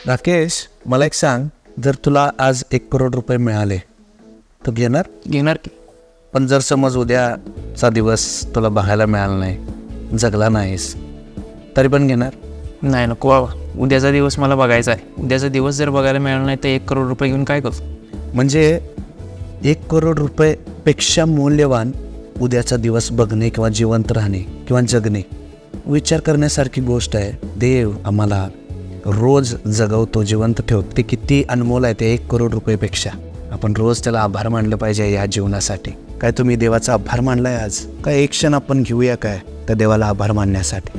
राकेश, मला एक सांग, जर तुला आज 1 करोड रुपये मिळाले तर घेणार की पण जर समज उद्याचा दिवस तुला बघायला मिळाला नाही, जगला नाहीस, तरी पण घेणार? नाही, नको बाबा. उद्याचा दिवस मला बघायचा आहे. उद्याचा दिवस जर बघायला मिळाला नाही तर 1 करोड रुपये घेऊन काय करू? म्हणजे 1 करोड रुपये पेक्षा मौल्यवान उद्याचा दिवस बघणे किंवा जिवंत राहणे किंवा जगणे. विचार करण्यासारखी गोष्ट आहे. देव आम्हाला रोज जगवतो, जिवंत ठेवतो. ते किती अनमोल आहे ते 1 करोड रुपयेपेक्षा. आपण रोज त्याला आभार मानलं पाहिजे या जीवनासाठी. काय तुम्ही देवाचा आभार मानलाय आज? काय एक क्षण आपण घेऊया काय त्या देवाला आभार मानण्यासाठी?